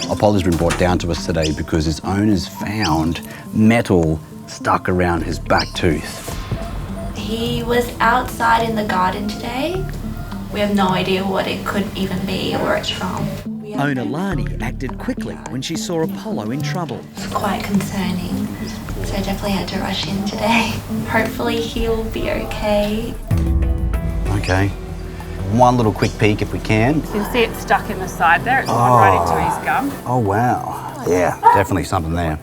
Apollo's been brought down to us today because his owners found metal stuck around his back tooth. He was outside in the garden today. We have no idea what it could even be or where it's from. Owner Lani acted quickly when she saw Apollo in trouble. It's quite concerning, so I definitely had to rush in today. Hopefully he'll be okay. Okay. One little quick peek if we can. You can see it's stuck in the side there. It's gone right into his gum. Oh, wow. Yeah, definitely something there.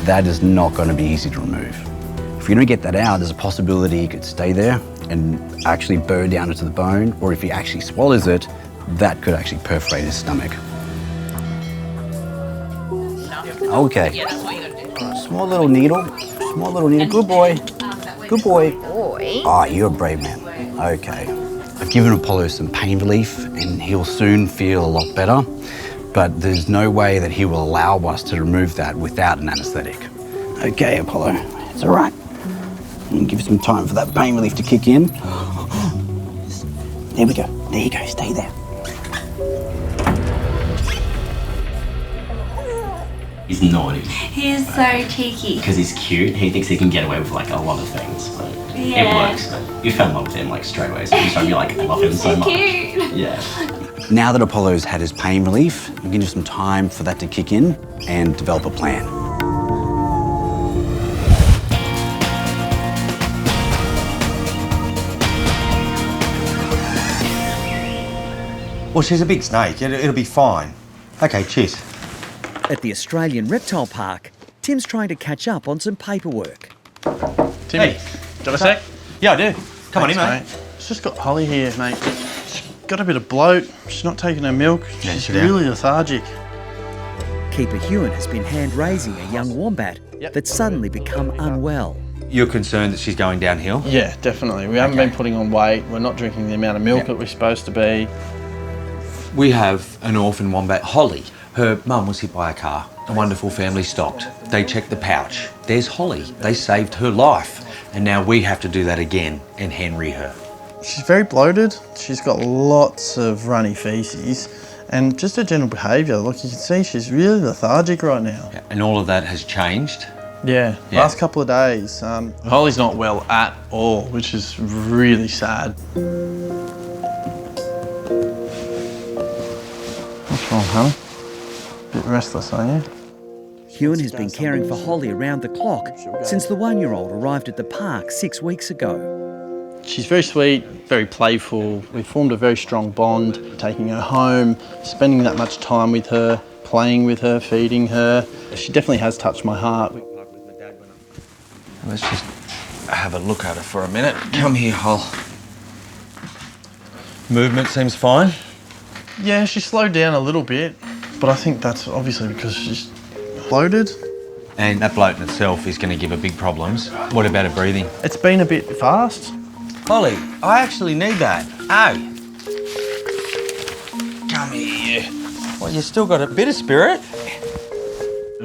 That is not going to be easy to remove. If you're going to get that out, there's a possibility it could stay there and actually burn down into the bone, or if he actually swallows it, that could actually perforate his stomach. Okay. Small little needle. Small little needle. Good boy. Good boy. Oh, you're a brave man. Okay. I've given Apollo some pain relief and he'll soon feel a lot better, but there's no way that he will allow us to remove that without an anaesthetic. Okay, Apollo, it's all right. And give you some time for that pain relief to kick in. There we go. There you go. Stay there. He's naughty. He is so cheeky. Because he's cute, he thinks he can get away with like a lot of things, but it works. But you fell in love with him like straight away, so you started to be like, I love him so much. Cute. Yeah. Now that Apollo's had his pain relief, we can give some time for that to kick in and develop a plan. Well, she's a big snake. It'll be fine. Okay, cheers. At the Australian Reptile Park, Tim's trying to catch up on some paperwork. Timmy, got a sec? Yeah, I do. Come on in, mate. It's just got Holly here, mate. She's got a bit of bloat. She's not taking her milk. Yeah, She's sit down. really lethargic. Keeper Hewan has been hand-raising a young wombat that's suddenly become unwell. You're concerned that she's going downhill? Yeah, definitely. We haven't been putting on weight. We're not drinking the amount of milk that we're supposed to be. We have an orphan wombat, Holly. Her mum was hit by a car. A wonderful family stopped. They checked the pouch. There's Holly. They saved her life. And now we have to do that again and Henry her. She's very bloated. She's got lots of runny feces and just her general behaviour. Look, you can see she's really lethargic right now. Yeah, and all of that has changed. Yeah, last couple of days. Holly's not well at all, which is really sad. What's wrong, honey? Bit restless, are you? Hewan has been caring for Holly around the clock since the 1-year-old arrived at the park 6 weeks ago. She's very sweet, very playful. We formed a very strong bond, taking her home, spending that much time with her, playing with her, feeding her. She definitely has touched my heart. Let's just have a look at her for a minute. Come here, Hol. Movement seems fine. Yeah, she slowed down a little bit, but I think that's obviously because she's bloated. And that bloat in itself is going to give her big problems. What about her breathing? It's been a bit fast. Holly, I actually need that. Ow. Come here. Well, you still got a bit of spirit.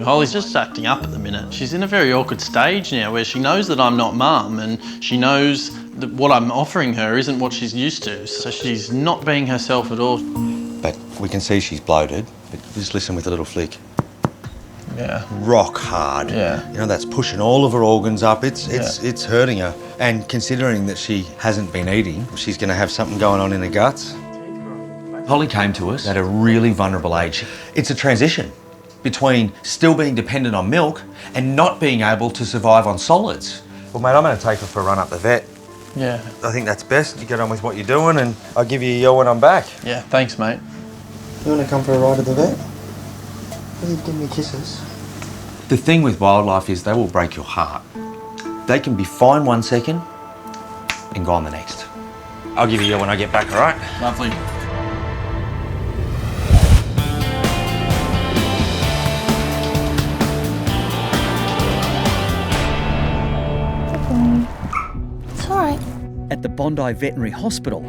Holly's just acting up at the minute. She's in a very awkward stage now where she knows that I'm not mum and she knows that what I'm offering her isn't what she's used to. So she's not being herself at all. But we can see she's bloated. But just listen with a little flick. Yeah. Rock hard. Yeah. You know, that's pushing all of her organs up. It's hurting her. And considering that she hasn't been eating, she's going to have something going on in her guts. Holly came to us at a really vulnerable age. It's a transition between still being dependent on milk and not being able to survive on solids. Well, mate, I'm going to take her for a run up the vet. Yeah. I think that's best. You get on with what you're doing and I'll give you a yell when I'm back. Yeah, thanks, mate. You want to come for a ride at the vet? Will you give me kisses? The thing with wildlife is they will break your heart. They can be fine 1 second and gone the next. I'll give you a yell when I get back, all right? Lovely. It's all right. At the Bondi Veterinary Hospital,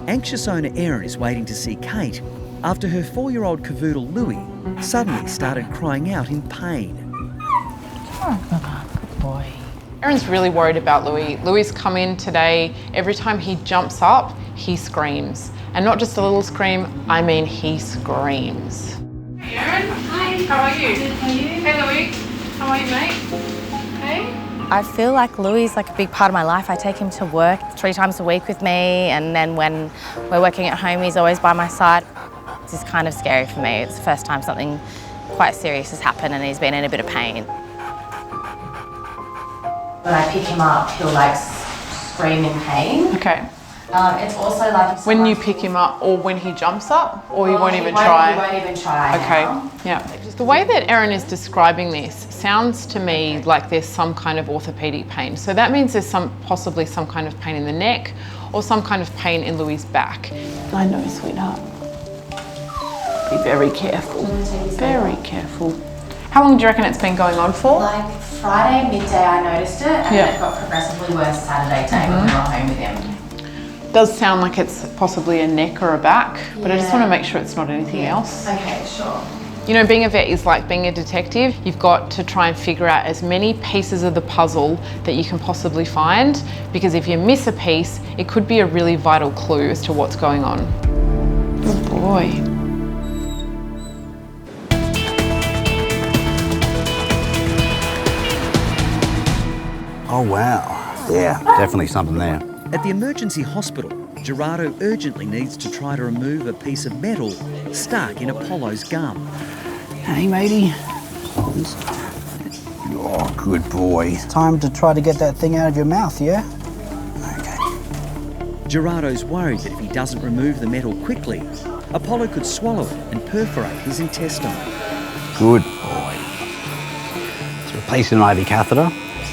anxious owner Erin is waiting to see Kate after her 4-year-old cavoodle Louie suddenly started crying out in pain. Good boy. Erin's really worried about Louie. Louie's come in today. Every time he jumps up, he screams. And not just a little scream, I mean he screams. Erin? Hi, how are you? Good, how are you? Hey Louie, how are you, mate? Hey? I feel like Louie's like a big part of my life. I take him to work 3 times a week with me, and then when we're working at home, he's always by my side. This is kind of scary for me. It's the first time something quite serious has happened and he's been in a bit of pain. When I pick him up, he'll like scream in pain. Okay. It's also like... When you pick him up or when he jumps up, or he won't even try? He won't even try. Okay, yeah. The way that Erin is describing this sounds to me like there's some kind of orthopedic pain. So that means there's possibly some kind of pain in the neck or some kind of pain in Louie's back. I know, sweetheart. Be very careful. Very careful. How long do you reckon it's been going on for? Like Friday midday I noticed it, and then it got progressively worse Saturday day when we were home with him. Does sound like it's possibly a neck or a back, but I just want to make sure it's not anything else. Okay, sure. You know, being a vet is like being a detective. You've got to try and figure out as many pieces of the puzzle that you can possibly find, because if you miss a piece, it could be a really vital clue as to what's going on. Good boy. Oh wow. Yeah, definitely something there. At the emergency hospital, Gerardo urgently needs to try to remove a piece of metal stuck in Apollo's gum. Hey matey. Oh, good boy. Time to try to get that thing out of your mouth, yeah? Okay. Gerardo's worried that if he doesn't remove the metal quickly, Apollo could swallow it and perforate his intestine. Good boy. Let's replace an IV catheter.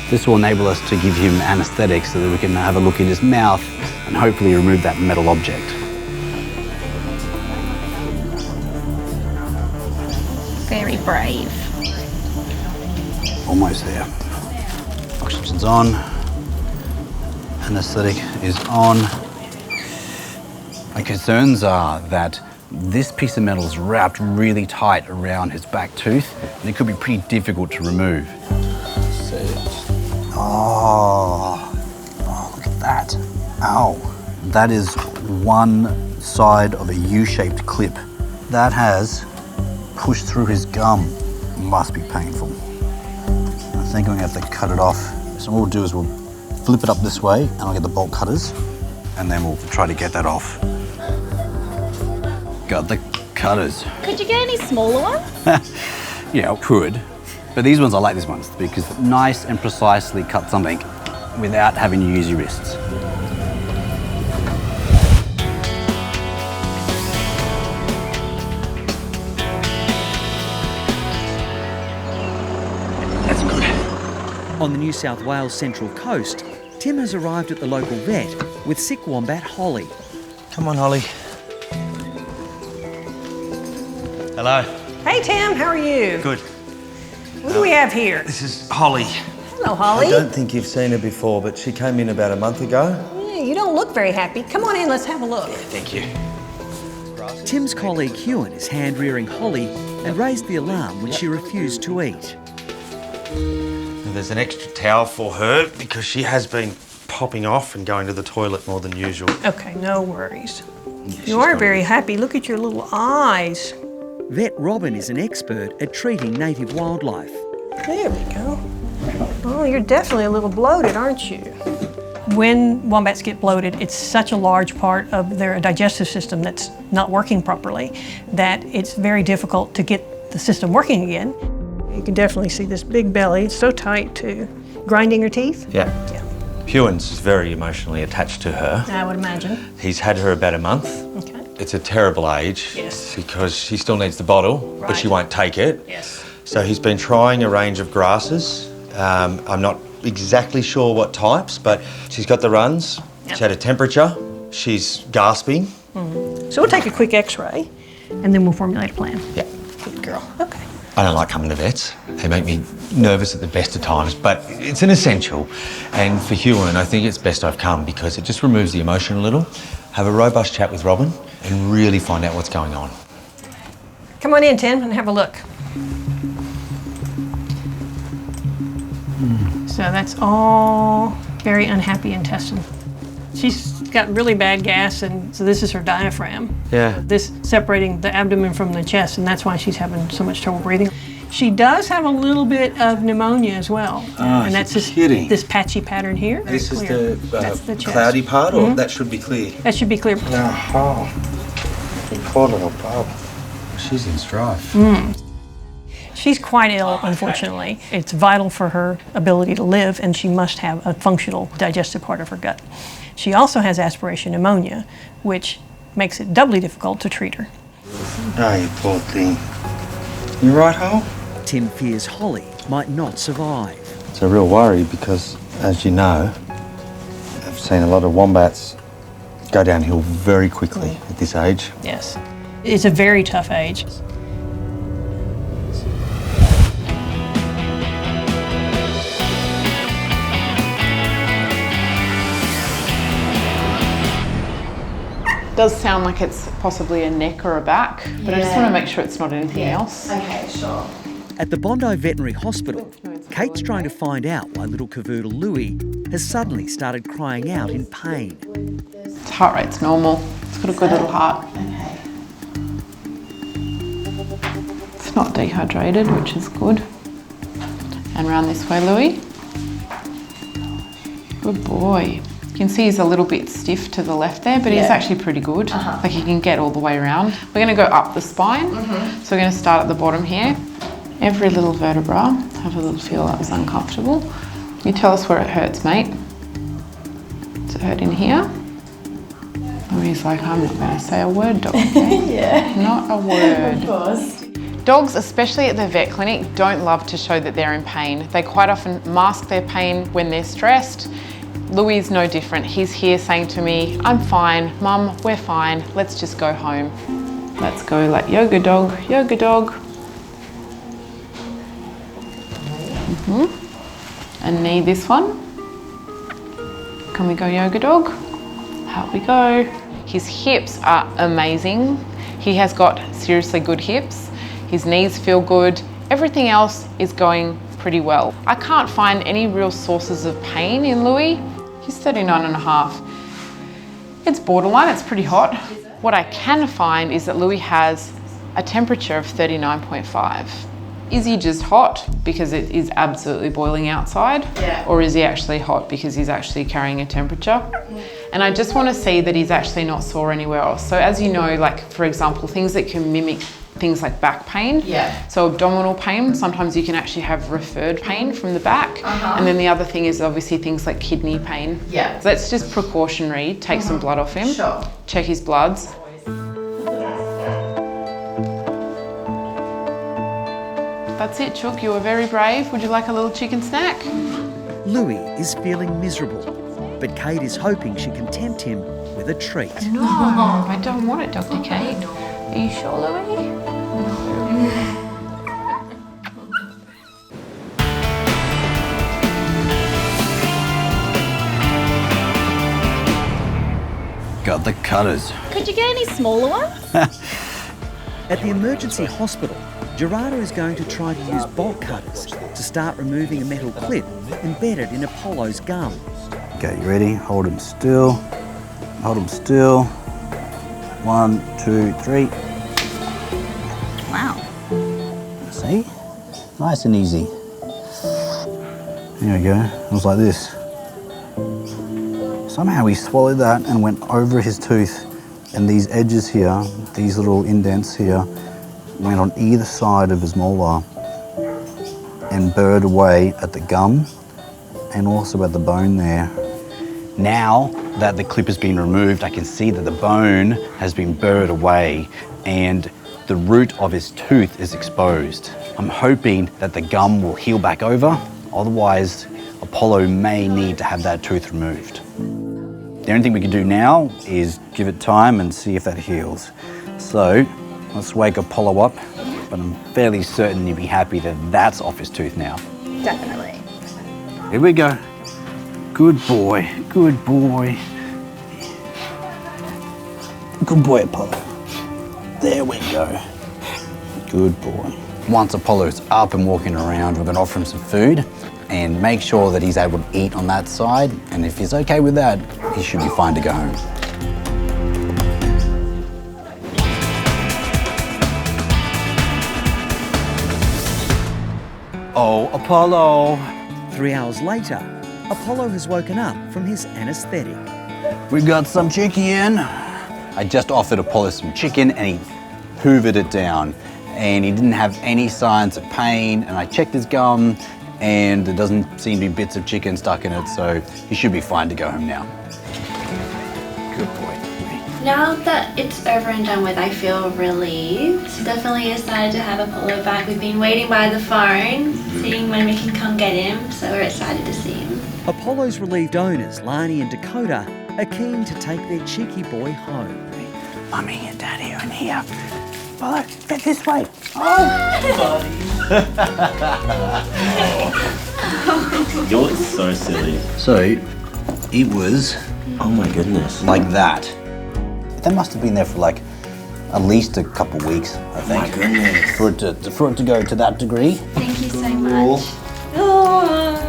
This will enable us to give him anaesthetic so that we can have a look in his mouth and hopefully remove that metal object. Very brave. Almost there. Oxygen's on. Anaesthetic is on. My concerns are that this piece of metal is wrapped really tight around his back tooth and it could be pretty difficult to remove. Oh, look at that. Ow. That is one side of a U-shaped clip. That has pushed through his gum. Must be painful. I think I'm gonna have to cut it off. So what we'll do is we'll flip it up this way and I'll get the bolt cutters and then we'll try to get that off. Got the cutters. Could you get any smaller ones? Yeah, I could. But these ones, I like these ones because nice and precisely cut something without having to use your wrists. That's good. On the New South Wales Central Coast, Tim has arrived at the local vet with sick wombat Holly. Come on, Holly. Hello. Hey, Tim, how are you? Good. What do we have here? This is Holly. Hello, Holly. I don't think you've seen her before, but she came in about a month ago. Yeah, you don't look very happy. Come on in, let's have a look. Thank you. Tim's colleague Ewan is hand-rearing Holly and raised the alarm when she refused to eat. There's an extra towel for her because she has been popping off and going to the toilet more than usual. Okay, no worries. You are very happy. Look at your little eyes. Vet Robin is an expert at treating native wildlife. There we go. Oh, you're definitely a little bloated, aren't you? When wombats get bloated, it's such a large part of their digestive system that's not working properly that it's very difficult to get the system working again. You can definitely see this big belly. It's so tight, too. Grinding her teeth? Yeah. Ewan's very emotionally attached to her. I would imagine. He's had her about a month. Okay. It's a terrible age. Yes. Because she still needs the bottle, but she won't take it. Yes. So he's been trying a range of grasses. I'm not exactly sure what types, but she's got the runs. Yep. She's had a temperature. She's gasping. Mm-hmm. So we'll take a quick x-ray and then we'll formulate a plan. Yeah. Good girl. Okay. I don't like coming to vets. They make me nervous at the best of times, but it's an essential. And for Ewan, I think it's best I've come because it just removes the emotion a little. Have a robust chat with Robin and really find out what's going on. Come on in, Tim, and have a look. So that's all very unhappy intestine. She's got really bad gas, and so this is her diaphragm. Yeah. This separating the abdomen from the chest, and that's why she's having so much trouble breathing. She does have a little bit of pneumonia as well. Oh, and that's this patchy pattern here. This is Clear. the, That's the chest. cloudy part, or that should be clear? That should be clear. Oh, poor little bub. She's in strife. She's quite ill, unfortunately. It's vital for her ability to live, and she must have a functional digestive part of her gut. She also has aspiration pneumonia, which makes it doubly difficult to treat her. Oh, you poor thing. You right, Hole? Tim fears Holly might not survive. It's a real worry because, as you know, I've seen a lot of wombats go downhill very quickly at this age. Yes. It's a very tough age. Does sound like it's possibly a neck or a back, but I just want to make sure it's not anything else. Okay, sure. At the Bondi Veterinary Hospital, Kate's trying to find out why little cavoodle Louie has suddenly started crying out in pain. Its heart rate's normal. It's got a good little heart. Okay. It's not dehydrated, which is good. And round this way, Louie. Good boy. You can see he's a little bit stiff to the left there, but he's actually pretty good. Like he can get all the way around. We're going to go up the spine. So we're going to start at the bottom here. Every little vertebra. Have a little feel that was uncomfortable. You tell us where it hurts, mate. Does it hurt in here? And he's like, I'm not going to say a word, dog. Okay? Not a word. Of course. Dogs, especially at the vet clinic, don't love to show that they're in pain. They quite often mask their pain when they're stressed. Louie is no different. He's here saying to me, I'm fine, Mum, we're fine, let's just go home. Let's go like yoga dog, yoga dog. And knee this one. Can we go yoga dog? Out we go. His hips are amazing. He has got seriously good hips. His knees feel good. Everything else is going pretty well. I can't find any real sources of pain in Louie. He's 39.5. It's borderline, it's pretty hot. What I can find is that Louie has a temperature of 39.5. Is he just hot because it is absolutely boiling outside? Or is he actually hot because he's actually carrying a temperature? And I just want to see that he's actually not sore anywhere else. So as you know, like for example, things that can mimic things like back pain. So abdominal pain, sometimes you can actually have referred pain from the back. And then the other thing is obviously things like kidney pain. So that's just precautionary. Take some blood off him. Check his bloods. That's it, Chook. You were very brave. Would you like a little chicken snack? Louie is feeling miserable, but Kate is hoping she can tempt him with a treat. No, I don't want it, Dr. Kate. Are you sure, Louie? Got the cutters. Could you get any smaller ones? At the emergency hospital, Gerardo is going to try to use bolt cutters to start removing a metal clip embedded in Apollo's gum. Okay, you ready? Hold him still. Hold him still. 1, 2, 3. Wow. See? Nice and easy. There we go. It was like this. Somehow he swallowed that and went over his tooth, and these edges here, these little indents here, went on either side of his molar and burred away at the gum and also at the bone there. Now that the clip has been removed, I can see that the bone has been burred away and the root of his tooth is exposed. I'm hoping that the gum will heal back over, otherwise Apollo may need to have that tooth removed. The only thing we can do now is give it time and see if that heals. So let's wake Apollo up, but I'm fairly certain you'll be happy that that's off his tooth now. Definitely. Here we go. Good boy, good boy. Good boy, Apollo. There we go. Good boy. Once Apollo's up and walking around, we're gonna offer him some food. and make sure that he's able to eat on that side. And if he's okay with that, he should be fine to go home. Oh, Apollo. 3 hours later, Apollo has woken up from his anaesthetic. We got some chicken. I just offered Apollo some chicken and he hoovered it down. And he didn't have any signs of pain. And I checked his gum and there doesn't seem to be bits of chicken stuck in it, so he should be fine to go home now. Good boy. Now that it's over and done with, I feel relieved. Definitely excited to have Apollo back. We've been waiting by the phone, seeing when we can come get him, so we're excited to see him. Apollo's relieved owners, Lani and Dakota, are keen to take their cheeky boy home. Mummy and Daddy are in here. Apollo, get this way. Oh, buddy. You're so silly. So, it was... Oh my goodness. Like that. That must have been there for like at least a couple of weeks, I think. My goodness. For it to go to that degree. Thank you so much. Oh.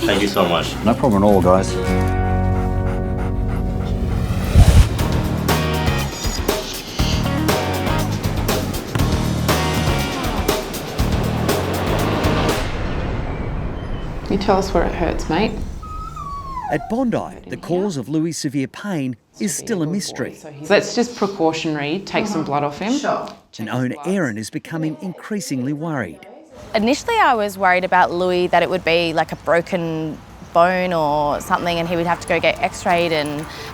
Thank you so much. No problem at all, guys. You tell us where it hurts, mate. At Bondi, the cause of Louie's severe pain is still a mystery. So that's just precautionary, take some blood off him. Sure. And owner Erin is becoming increasingly worried. Initially I was worried about Louie, that it would be like a broken bone or something and he would have to go get x-rayed,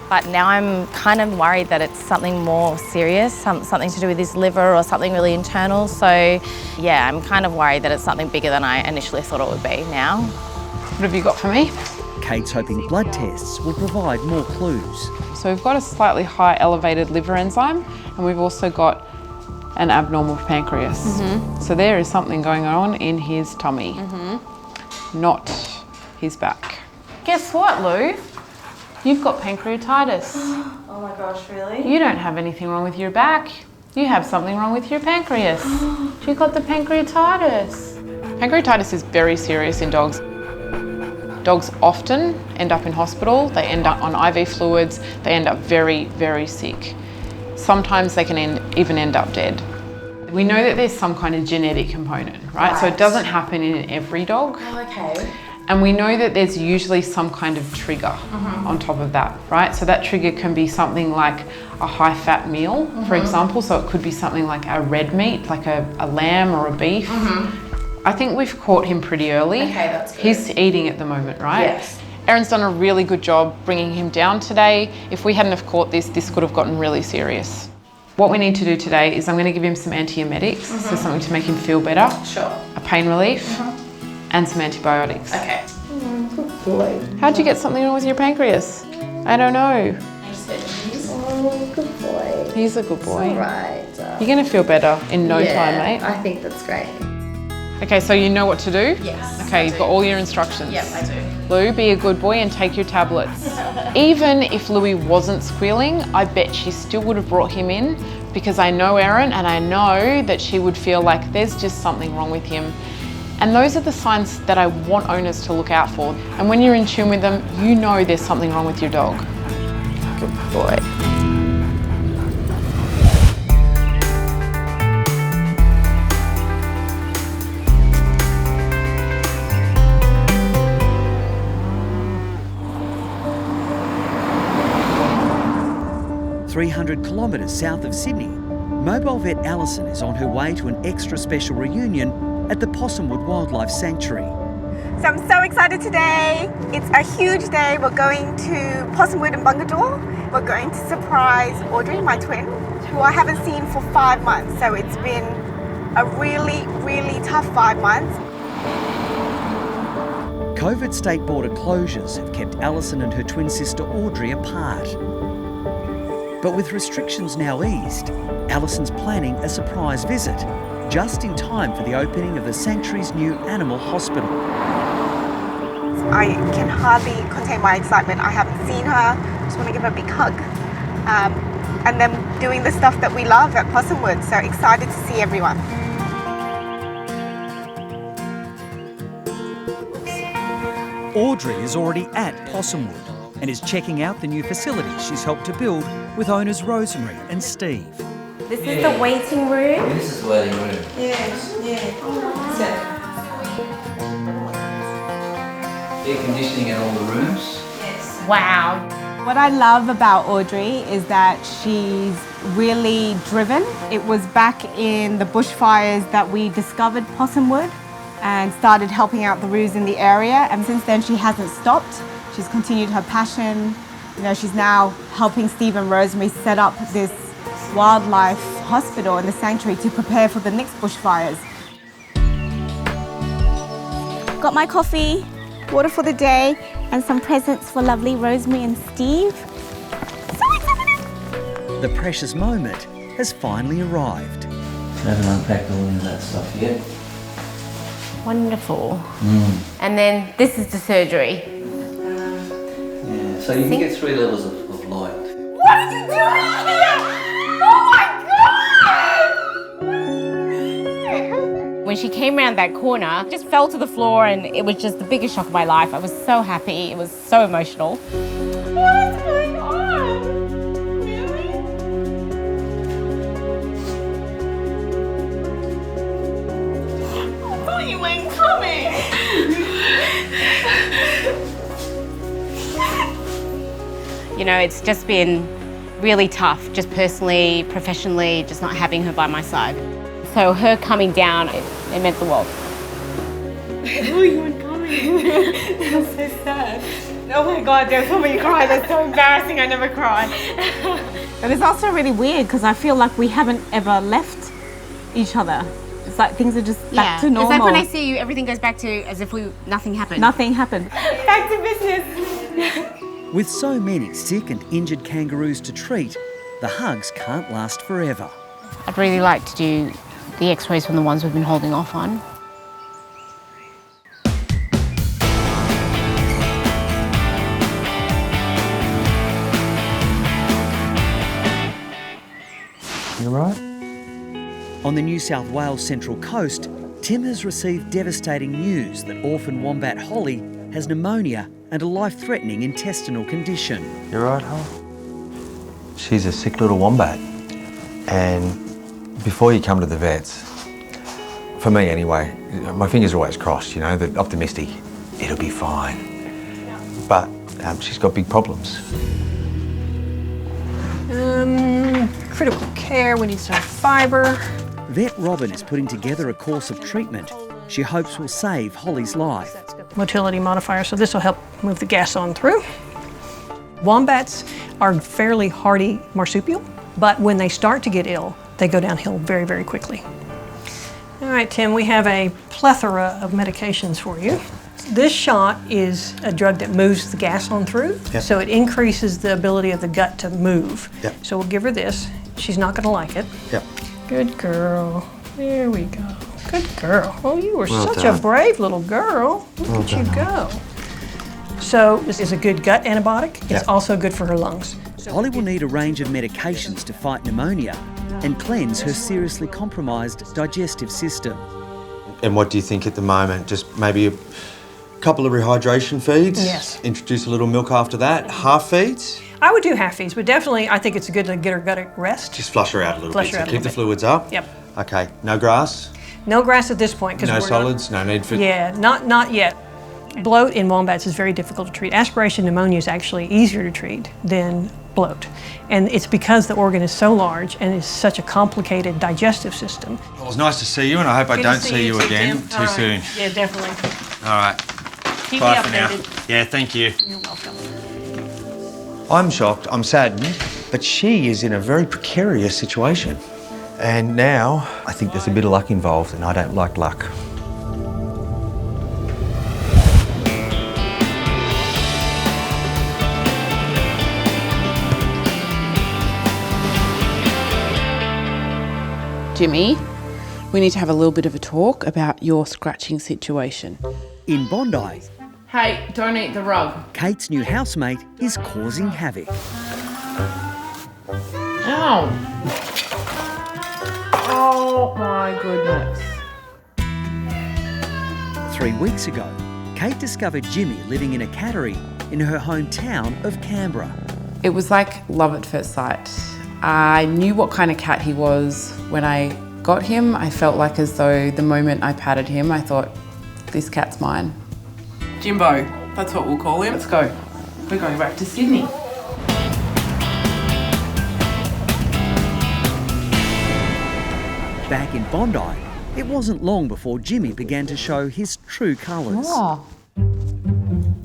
but now I'm kind of worried that it's something more serious, something to do with his liver or something really internal. So yeah, I'm kind of worried that it's something bigger than I initially thought it would be now. What have you got for me? Kate's hoping blood tests will provide more clues. So we've got a slightly high elevated liver enzyme and we've also got an abnormal pancreas. So there is something going on in his tummy, not his back. Guess what, Lou? You've got pancreatitis. Oh my gosh, really? You don't have anything wrong with your back. You have something wrong with your pancreas. You got the pancreatitis. Pancreatitis is very serious in dogs. Dogs often end up in hospital, they end up on IV fluids, they end up very, very sick. Sometimes they can even end up dead. We know that there's some kind of genetic component, right? So it doesn't happen in every dog. Oh, okay. And we know that there's usually some kind of trigger on top of that, right? So that trigger can be something like a high-fat meal, for example. So it could be something like a red meat, like a lamb or a beef. I think we've caught him pretty early. Okay, that's good. He's eating at the moment, right? Yes. Erin's done a really good job bringing him down today. If we hadn't have caught this could have gotten really serious. What we need to do today is I'm going to give him some antiemetics, so something to make him feel better. Sure. A pain relief, and some antibiotics. Okay. Good boy. How'd you get something wrong with your pancreas? I don't know. Oh, good boy. He's a good boy. All right. You're going to feel better in no time, mate. I think that's great. Okay, so you know what to do? Yes. Okay, you've got all your instructions. Yes, I do. Lou, be a good boy and take your tablets. Even if Louie wasn't squealing, I bet she still would have brought him in because I know Erin and I know that she would feel like there's just something wrong with him. And those are the signs that I want owners to look out for. And when you're in tune with them, you know there's something wrong with your dog. Good boy. .300 kilometres south of Sydney, Mobile Vet Allison is on her way to an extra special reunion at the Possumwood Wildlife Sanctuary. So I'm so excited today. It's a huge day. We're going to Possumwood and Bungadore. We're going to surprise Audrey, my twin, who I haven't seen for 5 months. So it's been a really, really tough 5 months. COVID state border closures have kept Allison and her twin sister Audrey apart. But with restrictions now eased, Allison's planning a surprise visit, just in time for the opening of the sanctuary's new animal hospital. I can hardly contain my excitement. I haven't seen her, just want to give her a big hug. And then doing the stuff that we love at Possumwood, so excited to see everyone. Audrey is already at Possumwood and is checking out the new facilities she's helped to build with owners Rosemary and Steve. This is the waiting room. This is the waiting room. Air conditioning in all the rooms. Wow. What I love about Audrey is that she's really driven. It was back in the bushfires that we discovered Possumwood and started helping out the roos in the area, and since then she hasn't stopped. She's continued her passion. You know, she's now helping Steve and Rosemary set up this wildlife hospital in the sanctuary to prepare for the next bushfires. Got my coffee, water for the day, and some presents for lovely Rosemary and Steve. So excited! The precious moment has finally arrived. I haven't unpacked all of that stuff yet. Wonderful. And then this is the surgery. Yeah, so you can get 3 levels of light. What are you doing here? Oh my God! When she came around that corner, I just fell to the floor and it was just the biggest shock of my life. I was so happy. It was so emotional. What is going on? Really? I thought you weren't coming. You know, it's just been really tough, just personally, professionally, just not having her by my side. So her coming down, it meant the world. Oh, you weren't coming. That's so sad. Oh my God, there's so many cry. That's so embarrassing. I never cry. But it's also really weird because I feel like we haven't ever left each other. It's like things are just back to normal. It's like when I see you, everything goes back to as if nothing happened. Nothing happened. Back to business. With so many sick and injured kangaroos to treat, the hugs can't last forever. I'd really like to do the x-rays from the ones we've been holding off on. You right? On the New South Wales Central Coast, Tim has received devastating news that orphan wombat Holly has pneumonia and a life-threatening intestinal condition. You right, Holly? She's a sick little wombat. And before you come to the vets, for me anyway, my fingers are always crossed, you know, they're optimistic. It'll be fine. But she's got big problems. Critical care, we need some fibre. Vet Robin is putting together a course of treatment she hopes will save Holly's life. Motility modifier, so this will help move the gas on through. Wombats are fairly hardy marsupial, but when they start to get ill, they go downhill very, very quickly. All right, Tim, we have a plethora of medications for you. This shot is a drug that moves the gas on through, so it increases the ability of the gut to move. So we'll give her this. She's not gonna like it. Good girl. There we go. Good girl. Oh, you were such a brave little girl. Look at you go. So this is a good gut antibiotic. It's also good for her lungs. Holly will need a range of medications to fight pneumonia and cleanse her seriously compromised digestive system. And what do you think at the moment? Just maybe a couple of rehydration feeds? Yes. Introduce a little milk after that? Half feeds? I would do half feeds, but definitely I think it's good to get her gut at rest. Just flush her out a little Flush bit. her out a Keep the little fluids up? Yep. Okay, no grass? No grass at this point. No solids, no need for... Yeah, not yet. Bloat in wombats is very difficult to treat. Aspiration pneumonia is actually easier to treat than bloat. And it's because the organ is so large and is such a complicated digestive system. Well, it was nice to see you, and I hope I don't see you again too soon. Yeah, definitely. All right. Keep Bye me for now. updated. Yeah, thank you. You're welcome. I'm shocked, I'm saddened, but she is in a very precarious situation. And now, I think there's a bit of luck involved, and I don't like luck. Jimmy, we need to have a little bit of a talk about your scratching situation. In Bondi, Hey, don't eat the rug. Kate's new housemate is causing havoc. Ow! Oh my goodness. 3 weeks ago, Kate discovered Jimmy living in a cattery in her hometown of Canberra. It was like love at first sight. I knew what kind of cat he was. When I got him, I felt like as though the moment I patted him, I thought, this cat's mine. Jimbo, that's what we'll call him. Let's go. We're going back to Sydney. Back in Bondi, it wasn't long before Jimmy began to show his true colours. Oh.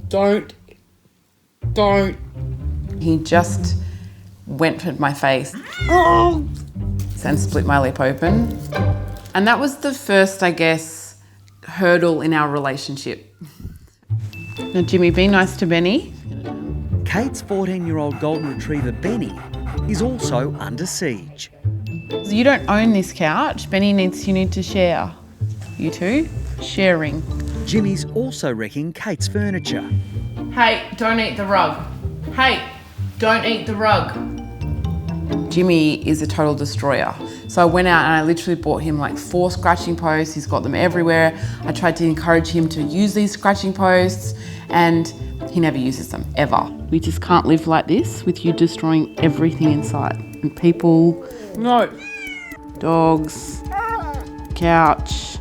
Don't. He just went at my face and split my lip open. And that was the first, I guess, hurdle in our relationship. Now, Jimmy, be nice to Benny. Kate's 14-year-old golden retriever, Benny, is also under siege. You don't own this couch. Benny you need to share. You two, sharing. Jimmy's also wrecking Kate's furniture. Hey, don't eat the rug. Hey, don't eat the rug. Jimmy is a total destroyer. So I went out and I literally bought him like 4 scratching posts. He's got them everywhere. I tried to encourage him to use these scratching posts and he never uses them, ever. We just can't live like this with you destroying everything inside. And people, no. Dogs, couch.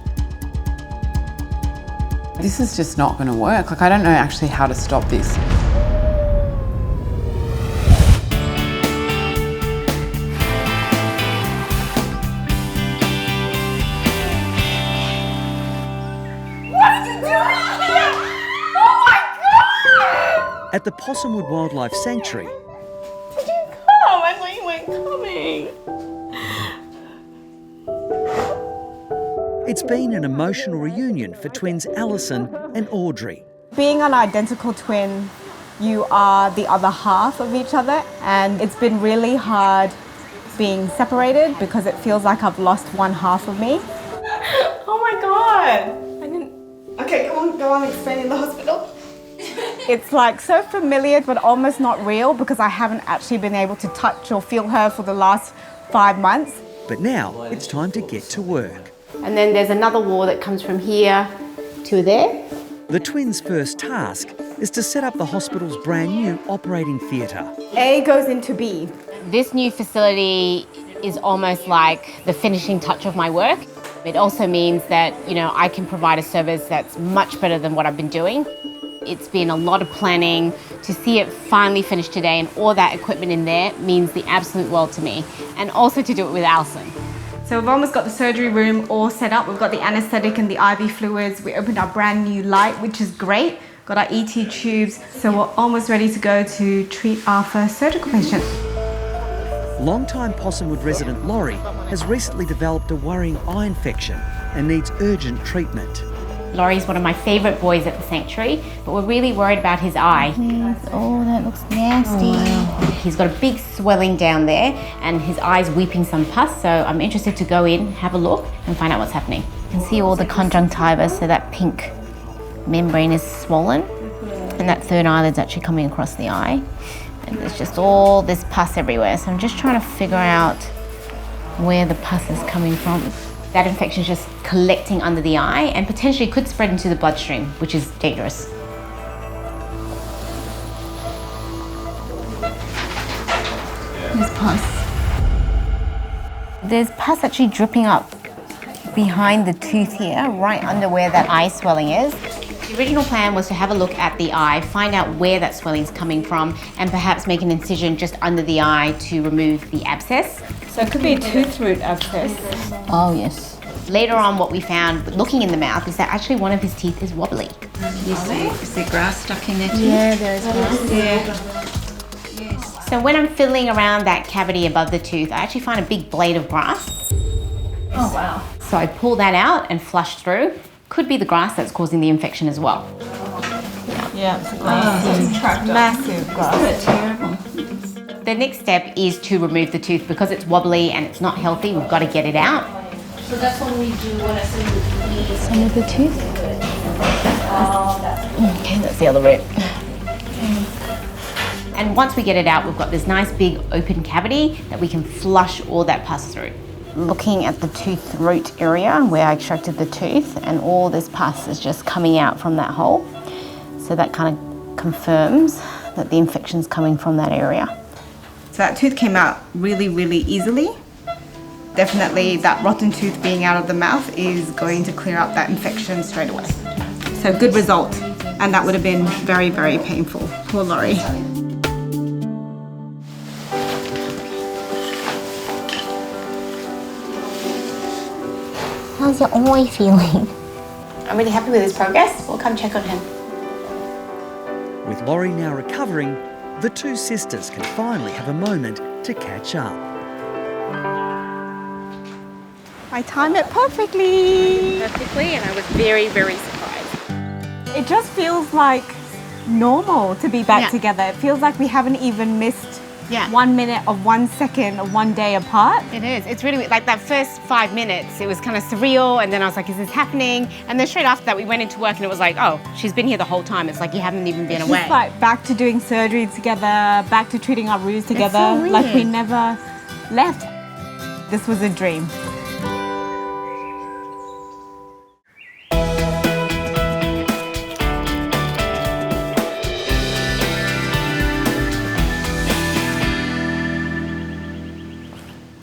This is just not gonna work. Like, I don't know actually how to stop this. At the Possumwood Wildlife Sanctuary. Did you come? I thought you weren't coming. It's been an emotional reunion for twins Alison and Audrey. Being an identical twin, you are the other half of each other, and it's been really hard being separated because it feels like I've lost one half of me. Oh my god! I didn't. Okay, go on, explain in the hospital. It's like so familiar but almost not real because I haven't actually been able to touch or feel her for the last 5 months. But now it's time to get to work. And then there's another wall that comes from here to there. The twins' first task is to set up the hospital's brand new operating theatre. A goes into B. This new facility is almost like the finishing touch of my work. It also means that, I can provide a service that's much better than what I've been doing. It's been a lot of planning. To see it finally finished today and all that equipment in there means the absolute world to me. And also to do it with Alison. So we've almost got the surgery room all set up. We've got the anaesthetic and the IV fluids. We opened our brand new light, which is great. Got our ET tubes. So we're almost ready to go to treat our first surgical patient. Long-time Possumwood resident Laurie has recently developed a worrying eye infection and needs urgent treatment. Laurie's one of my favourite boys at the sanctuary, but we're really worried about his eye. Oh, that looks nasty. Oh, wow. He's got a big swelling down there and his eye's weeping some pus, so I'm interested to go in, have a look and find out what's happening. You can see all the conjunctiva, so that pink membrane is swollen and that third eyelid's actually coming across the eye. And there's just all this pus everywhere, so I'm just trying to figure out where the pus is coming from. That infection is just collecting under the eye and potentially could spread into the bloodstream, which is dangerous. There's pus. There's pus actually dripping up behind the tooth here, right under where that eye swelling is. The original plan was to have a look at the eye, find out where that swelling is coming from, and perhaps make an incision just under the eye to remove the abscess. So it could be a tooth root abscess. Oh, yes. Later on, what we found, looking in the mouth, is that actually one of his teeth is wobbly. You see? Is there grass stuck in there too? Yeah, there is grass. Yeah. So when I'm fiddling around that cavity above the tooth, I actually find a big blade of grass. Oh, wow. So I pull that out and flush through. Could be the grass that's causing the infection as well. Yeah, it's massive grass. That's terrible. The next step is to remove the tooth. Because it's wobbly and it's not healthy, we've got to get it out. So that's when we do what I said. Some of the tooth. Okay, that's the other root. And once we get it out, we've got this nice big open cavity that we can flush all that pus through. Looking at the tooth root area where I extracted the tooth, and all this pus is just coming out from that hole. So that kind of confirms that the infection's coming from that area. So that tooth came out really, really easily. Definitely that rotten tooth being out of the mouth is going to clear up that infection straight away. So good result. And that would have been very, very painful. Poor Laurie. How's your eye feeling? I'm really happy with his progress. We'll come check on him. With Laurie now recovering, the two sisters can finally have a moment to catch up. I timed it perfectly. And I was very, very surprised. It just feels like normal to be back together. It feels like we haven't even missed 1 minute or 1 second or 1 day apart. It is. It's really like that first 5 minutes, it was kind of surreal, and then I was like, is this happening? And then straight after that, we went into work and it was like, oh, she's been here the whole time. It's like you haven't even been away. It's like back to doing surgery together, back to treating our wounds together. so weird. Like we never left. This was a dream.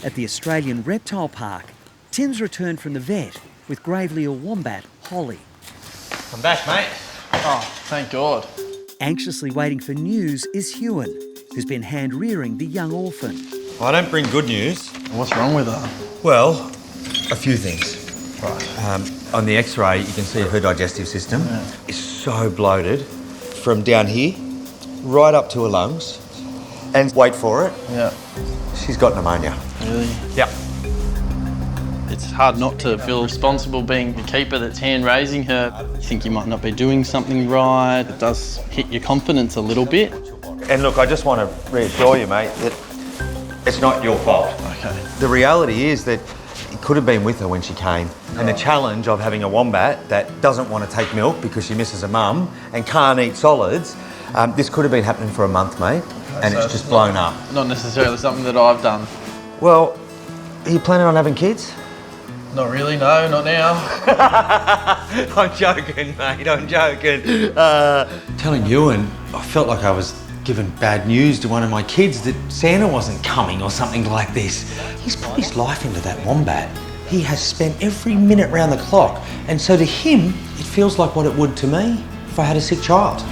At the Australian Reptile Park, Tim's returned from the vet with gravely ill wombat, Holly. I'm back, mate. Oh, thank God. Anxiously waiting for news is Hewan, who's been hand-rearing the young orphan. I don't bring good news. What's wrong with her? Well, a few things. Right. On the X-ray, you can see her digestive system is so bloated from down here right up to her lungs. And wait for it. Yeah. She's got pneumonia. Really? Yep. It's hard not to feel responsible being the keeper that's hand-raising her. You think you might not be doing something right. It does hit your confidence a little bit. And look, I just want to reassure you, mate, that it's not your fault. Okay. The reality is that it could have been with her when she came. And the challenge of having a wombat that doesn't want to take milk because she misses her mum and can't eat solids, this could have been happening for a month, mate, and so it's just blown up. Not necessarily something that I've done. Well, are you planning on having kids? Not really, no, not now. I'm joking, mate, I'm joking. Telling you, and I felt like I was giving bad news to one of my kids that Santa wasn't coming or something like this. He's put his life into that wombat. He has spent every minute round the clock, and so to him, it feels like what it would to me if I had a sick child.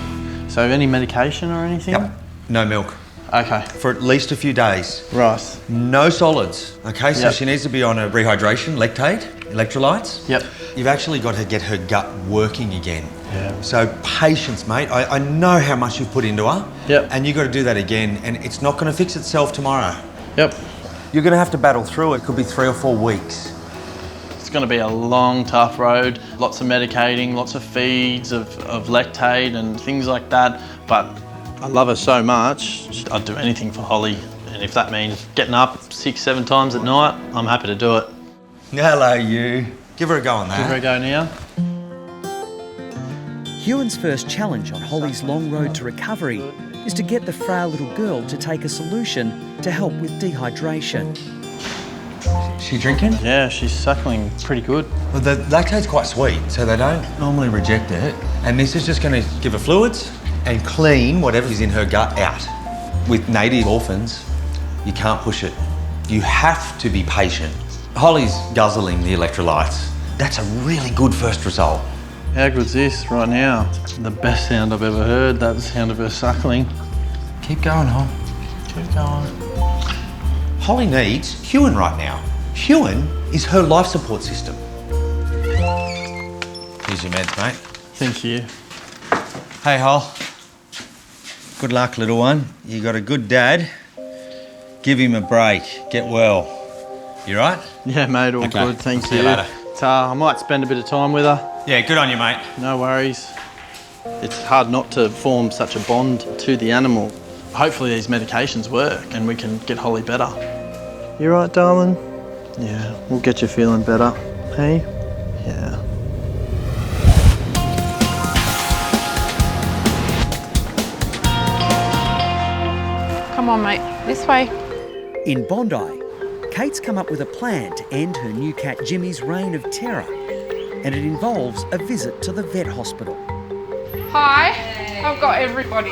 So any medication or anything? Yep, no milk. Okay. For at least a few days. Right. No solids, okay? So Yep. she needs to be on a rehydration, lactate, electrolytes. Yep. You've actually got to get her gut working again. Yeah. So patience, mate. I know how much you've put into her. Yep. And you've got to do that again, and it's not going to fix itself tomorrow. Yep. You're going to have to battle through it. It could be 3 or 4 weeks. It's going to be a long, tough road. Lots of medicating, lots of feeds of lactate and things like that. But I love her so much, I'd do anything for Holly. And if that means getting up 6, 7 times at night, I'm happy to do it. Hello, you. Give her a go on that. Give her a go now. Hewan's first challenge on Holly's long road to recovery is to get the frail little girl to take a solution to help with dehydration. She drinking? Yeah, she's suckling pretty good. Well, the lactate's quite sweet, so they don't normally reject it. And this is just going to give her fluids and clean whatever is in her gut out. With native orphans, you can't push it. You have to be patient. Holly's guzzling the electrolytes. That's a really good first result. How good's this right now? The best sound I've ever heard, that sound of her suckling. Keep going, Hol. Keep going. Holly needs Hewan right now. Hewan is her life support system. Here's your meds, mate. Thank you. Hey, Hol. Good luck, little one. You got a good dad. Give him a break. Get well. You right? Yeah, mate, all Okay. good, thank See you. you later. I might spend a bit of time with her. Yeah, good on you, mate. No worries. It's hard not to form such a bond to the animal. Hopefully these medications work and we can get Holly better. You right, darling? Yeah, we'll get you feeling better. Hey? Yeah. Come on, mate. This way. In Bondi, Kate's come up with a plan to end her new cat Jimmy's reign of terror, and it involves a visit to the vet hospital. Hi. I've got everybody.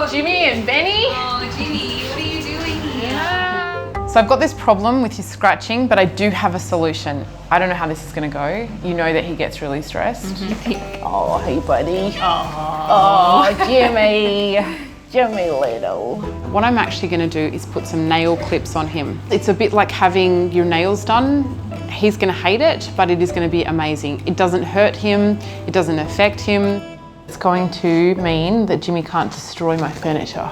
Jimmy and Benny. Oh, Jimmy, what are you doing here? So I've got this problem with his scratching, but I do have a solution. I don't know how this is going to go. You know that he gets really stressed. Oh, hey, buddy. Oh, Jimmy. Jimmy little. What I'm actually going to do is put some nail clips on him. It's a bit like having your nails done. He's going to hate it, but it is going to be amazing. It doesn't hurt him. It doesn't affect him. It's going to mean that Jimmy can't destroy my furniture,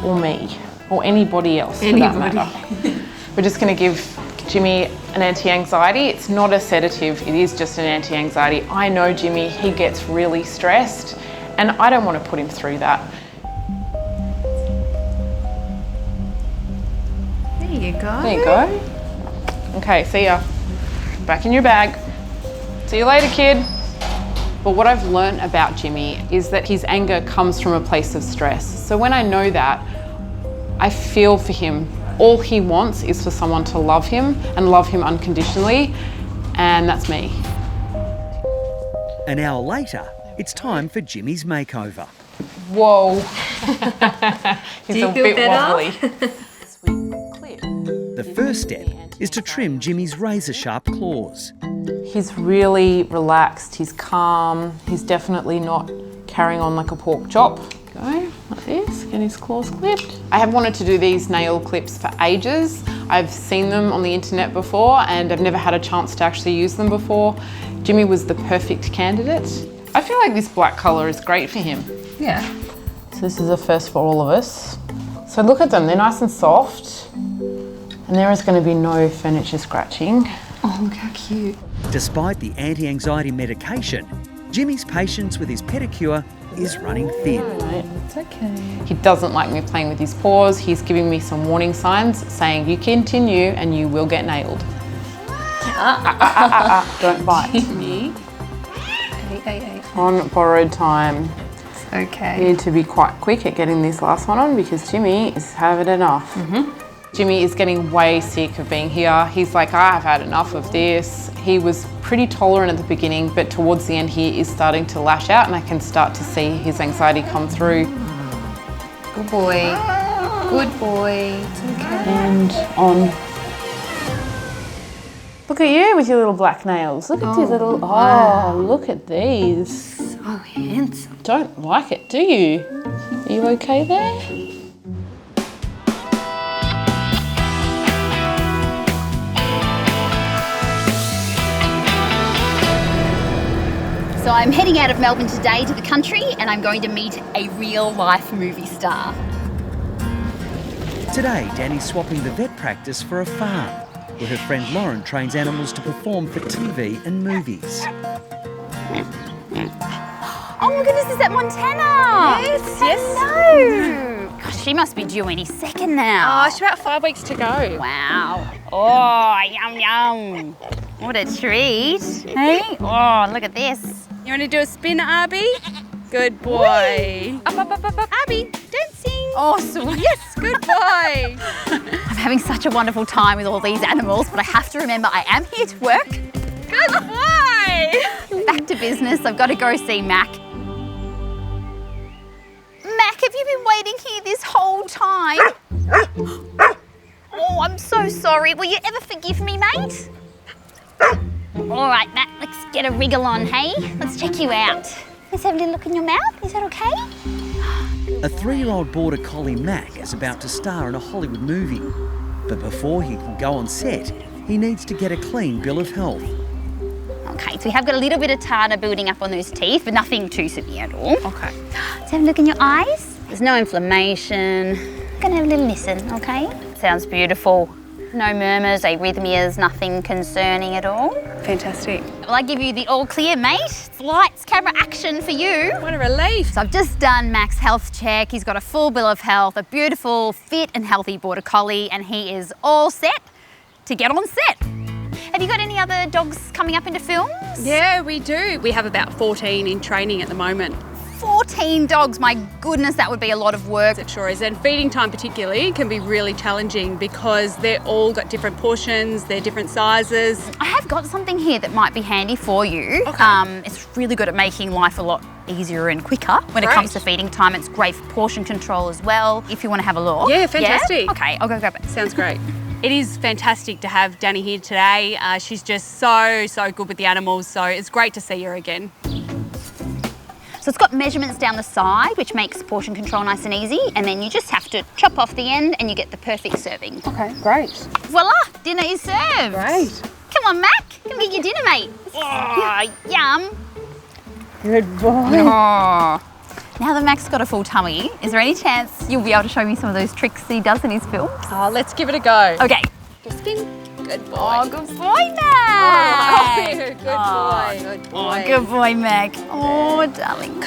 or me, or anybody else for that matter. We're just going to give Jimmy an anti-anxiety. It's not a sedative, it is just an anti-anxiety. I know Jimmy, he gets really stressed, and I don't want to put him through that. There you go. There you go. Okay, see ya. Back in your bag. See you later, kid. But what I've learned about Jimmy is that his anger comes from a place of stress. So when I know that, I feel for him. All he wants is for someone to love him and love him unconditionally, and that's me. An hour later, it's time for Jimmy's makeover. Whoa. He's Do you a feel bit better? wobbly. The first step is to trim Jimmy's razor-sharp claws. He's really relaxed, he's calm, he's definitely not carrying on like a pork chop. Go, like this, get his claws clipped. I have wanted to do these nail clips for ages. I've seen them on the internet before and I've never had a chance to actually use them before. Jimmy was the perfect candidate. I feel like this black colour is great for him. Yeah. So this is a first for all of us. So look at them, they're nice and soft. And there is going to be no furniture scratching. Oh, look how cute. Despite the anti-anxiety medication, Jimmy's patience with his pedicure is running thin. It's okay. He doesn't like me playing with his paws. He's giving me some warning signs saying, you continue and you will get nailed. Don't bite. Jimmy. Hey. On borrowed time. It's okay. You need to be quite quick at getting this last one on because Jimmy is having enough. Jimmy is getting way sick of being here. He's like, I've had enough of this. He was pretty tolerant at the beginning, but towards the end he is starting to lash out and I can start to see his anxiety come through. Good boy. Good boy. It's okay. And on. Look at you with your little black nails. Look at your little, wow. oh, look at these. So handsome. Don't like it, do you? Are you okay there? So I'm heading out of Melbourne today to the country and I'm going to meet a real-life movie star. Today, Danny's swapping the vet practice for a farm, where her friend Lauren trains animals to perform for TV and movies. Oh my goodness, is that Montana? Yes. Hello. Gosh, she must be due any second now. Oh, she's about 5 weeks to go. Wow. Oh, yum yum. What a treat. Hey? Oh, look at this. You want to do a spin, Abby? Good boy. Up. Abby, dancing. Awesome. Yes, good boy. I'm having such a wonderful time with all these animals, but I have to remember I am here to work. Good boy. Back to business. I've got to go see Mac. Mac, have you been waiting here this whole time? Oh, I'm so sorry. Will you ever forgive me, mate? All right, Matt, let's get a wriggle on, hey? Let's check you out. Let's have a little look in your mouth. Is that okay? A 3-year-old Border Collie Mac is about to star in a Hollywood movie. But before he can go on set, he needs to get a clean bill of health. Okay, so we have got a little bit of tartar building up on those teeth, but nothing too severe at all. Okay. Let's have a look in your eyes. There's no inflammation. I'm gonna have a little listen, okay? Sounds beautiful. No murmurs, arrhythmias, nothing concerning at all. Fantastic. Well, I give you the all clear, mate. It's lights, camera, action for you. What a relief. So I've just done Mac's health check. He's got a full bill of health, a beautiful, fit and healthy Border Collie, and he is all set to get on set. Have you got any other dogs coming up into films? Yeah, we do. We have about 14 in training at the moment. 14 dogs, my goodness, that would be a lot of work. It sure is, and feeding time particularly can be really challenging because they're all got different portions, they're different sizes. I have got something here that might be handy for you. Okay. It's really good at making life a lot easier and quicker when it comes to feeding time. It's great for portion control as well, if you want to have a look. Yeah, fantastic. Yeah? Okay, I'll go grab it. Sounds great. It is fantastic to have Danny here today. She's just so good with the animals, so it's great to see her again. So it's got measurements down the side, which makes portion control nice and easy, and then you just have to chop off the end and you get the perfect serving. Okay, great. Voila, dinner is served. Great. Come on, Mac, come get your dinner, mate. Oh, yum. Good boy. Oh. Now that Mac's got a full tummy, is there any chance you'll be able to show me some of those tricks he does in his films? Oh, let's give it a go. Okay. Just spin. Good boy. Oh, good boy, Mac. Oh, good boy. Good boy. Oh, good boy, Mac. Oh, darling.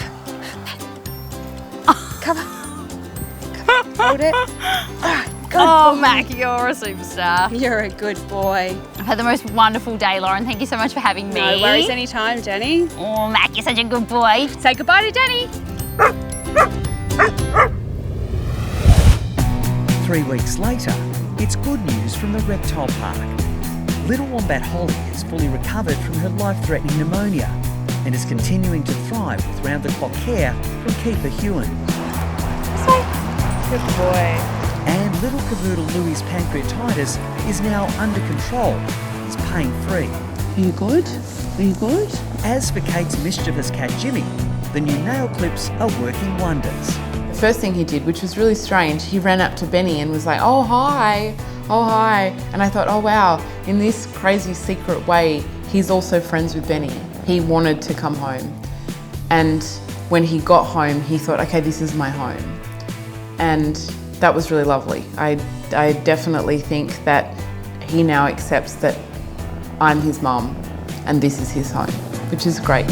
Come on. Hold it. Oh, Mac, you're a superstar. You're a good boy. I've had the most wonderful day, Lauren. Thank you so much for having me. No worries anytime, Danny. Oh, Mac, you're such a good boy. Say goodbye to Danny. 3 weeks later, it's good news from the reptile park. Little wombat Holly is fully recovered from her life-threatening pneumonia and is continuing to thrive with round-the-clock care from Keeper Hewen. Good boy. And little cavoodle Louie's pancreatitis is now under control. He's pain-free. Are you good? Are you good? As for Kate's mischievous cat Jimmy, the new nail clips are working wonders. The first thing he did, which was really strange, he ran up to Benny and was like, oh, hi. Oh, hi. And I thought, oh, wow, in this crazy secret way, he's also friends with Benny. He wanted to come home. And when he got home, he thought, okay, this is my home. And that was really lovely. I definitely think that he now accepts that I'm his mum and this is his home, which is great.